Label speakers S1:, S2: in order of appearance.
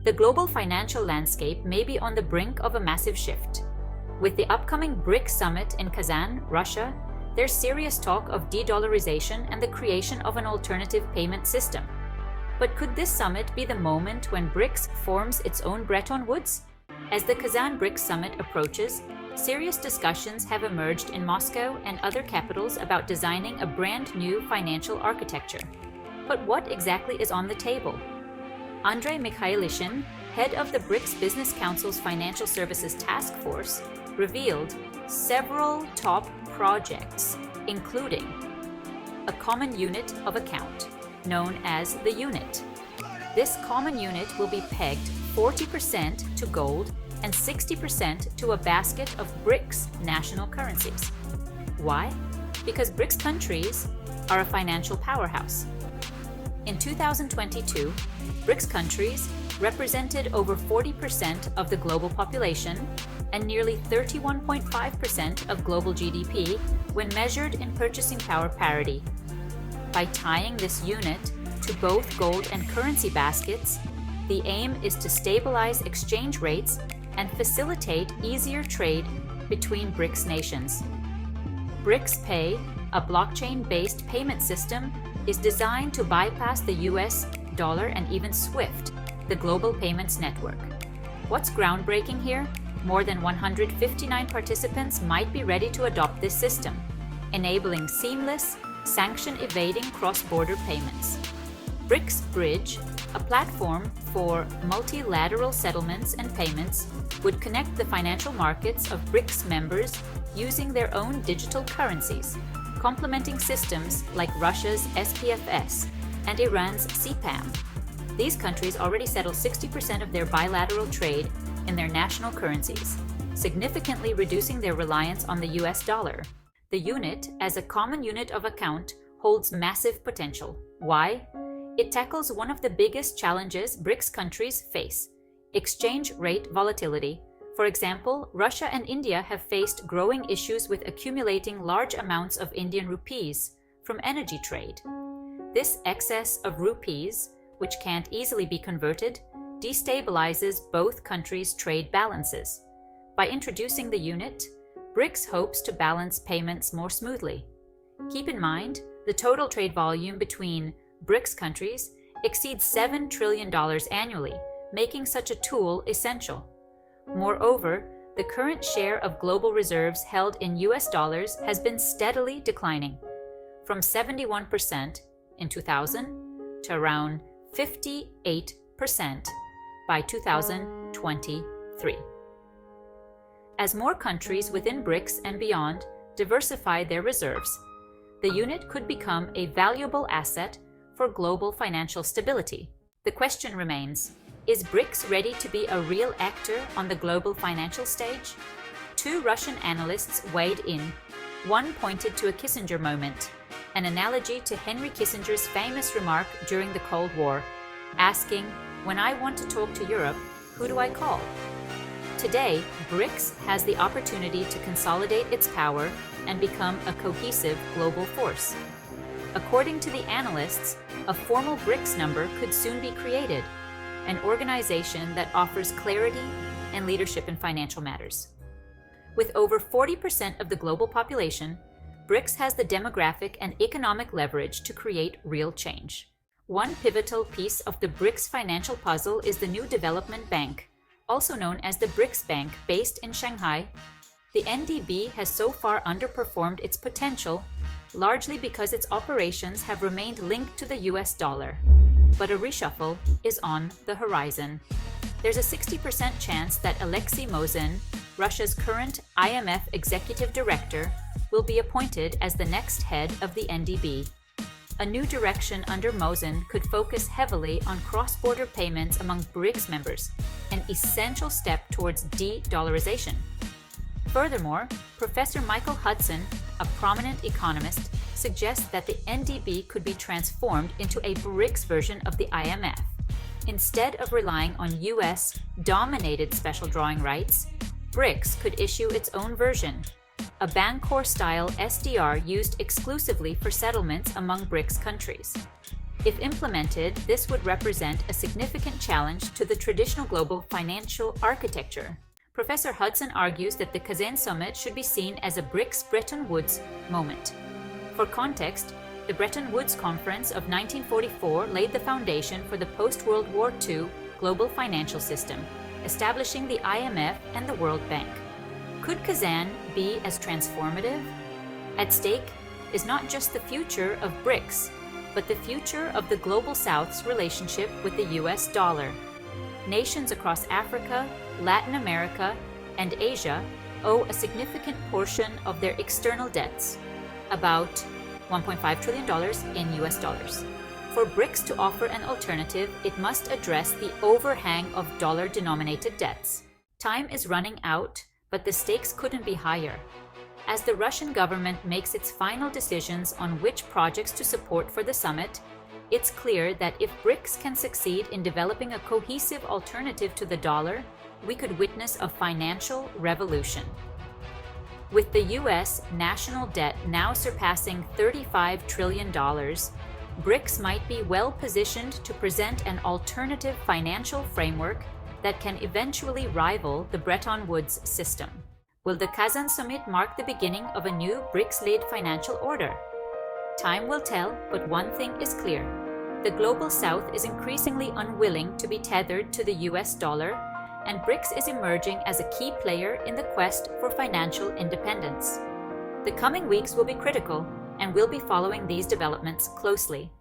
S1: The global financial landscape may be on the brink of a massive shift. With the upcoming BRICS summit in Kazan, Russia, there's serious talk of de-dollarization and the creation of an alternative payment system. But could this summit be the moment when BRICS forms its own Bretton Woods? As the Kazan BRICS summit approaches, serious discussions have emerged in Moscow and other capitals about designing a brand new financial architecture. But what exactly is on the table? Andrei Mikhailishin, head of the BRICS Business Council's Financial Services Task Force, revealed several top projects, including a common unit of account, known as the unit. This common unit will be pegged 40% to gold and 60% to a basket of BRICS national currencies. Why? Because BRICS countries are a financial powerhouse. In 2022, BRICS countries represented over 40% of the global population and nearly 31.5% of global GDP when measured in purchasing power parity. By tying this unit to both gold and currency baskets, the aim is to stabilize exchange rates and facilitate easier trade between BRICS nations. BRICS Pay, a blockchain-based payment system, is designed to bypass the US dollar and even SWIFT, the global payments network. What's groundbreaking here? More than 159 participants might be ready to adopt this system, enabling seamless, sanction-evading cross-border payments. BRICS Bridge, a platform for multilateral settlements and payments, would connect the financial markets of BRICS members using their own digital currencies, complementing systems like Russia's SPFS and Iran's CPAM. These countries already settle 60% of their bilateral trade in their national currencies, significantly reducing their reliance on the US dollar. The unit, as a common unit of account, holds massive potential. Why? It tackles one of the biggest challenges BRICS countries face: exchange rate volatility. For example, Russia and India have faced growing issues with accumulating large amounts of Indian rupees from energy trade. This excess of rupees, which can't easily be converted, destabilizes both countries' trade balances. By introducing the unit, BRICS hopes to balance payments more smoothly. Keep in mind, the total trade volume between BRICS countries exceeds $7 trillion annually, making such a tool essential. Moreover, the current share of global reserves held in US dollars has been steadily declining, from 71% in 2000 to around 58% by 2023. As more countries within BRICS and beyond diversify their reserves, the unit could become a valuable asset for global financial stability. The question remains, is BRICS ready to be a real actor on the global financial stage? Two Russian analysts weighed in. One pointed to a Kissinger moment, an analogy to Henry Kissinger's famous remark during the Cold War, asking, "When I want to talk to Europe, who do I call?" Today, BRICS has the opportunity to consolidate its power and become a cohesive global force. According to the analysts, a formal BRICS number could soon be created, an organization that offers clarity and leadership in financial matters. With over 40% of the global population, BRICS has the demographic and economic leverage to create real change. One pivotal piece of the BRICS financial puzzle is the new development bank, also known as the BRICS Bank, based in Shanghai. The NDB has so far underperformed its potential, largely because its operations have remained linked to the US dollar. But a reshuffle is on the horizon. There's a 60% chance that Alexei Mosin, Russia's current IMF executive director, will be appointed as the next head of the NDB. A new direction under Mosin could focus heavily on cross-border payments among BRICS members, an essential step towards de-dollarization. Furthermore, Professor Michael Hudson, a prominent economist, suggests that the NDB could be transformed into a BRICS version of the IMF. Instead of relying on US-dominated special drawing rights, BRICS could issue its own version, a Bancor-style SDR used exclusively for settlements among BRICS countries. If implemented, this would represent a significant challenge to the traditional global financial architecture. Professor Hudson argues that the Kazan summit should be seen as a BRICS Bretton Woods moment. For context, the Bretton Woods Conference of 1944 laid the foundation for the post-World War II global financial system, establishing the IMF and the World Bank. Could Kazan be as transformative? At stake is not just the future of BRICS, but the future of the Global South's relationship with the US dollar. Nations across Africa, Latin America, and Asia owe a significant portion of their external debts, about $1.5 trillion in US dollars. For BRICS to offer an alternative, it must address the overhang of dollar-denominated debts. Time is running out, but the stakes couldn't be higher. As the Russian government makes its final decisions on which projects to support for the summit, it's clear that if BRICS can succeed in developing a cohesive alternative to the dollar, we could witness a financial revolution. With the US national debt now surpassing $35 trillion, BRICS might be well positioned to present an alternative financial framework that can eventually rival the Bretton Woods system. Will the Kazan summit mark the beginning of a new BRICS-led financial order? Time will tell, but one thing is clear. The Global South is increasingly unwilling to be tethered to the US dollar, and BRICS is emerging as a key player in the quest for financial independence. The coming weeks will be critical, and we'll be following these developments closely.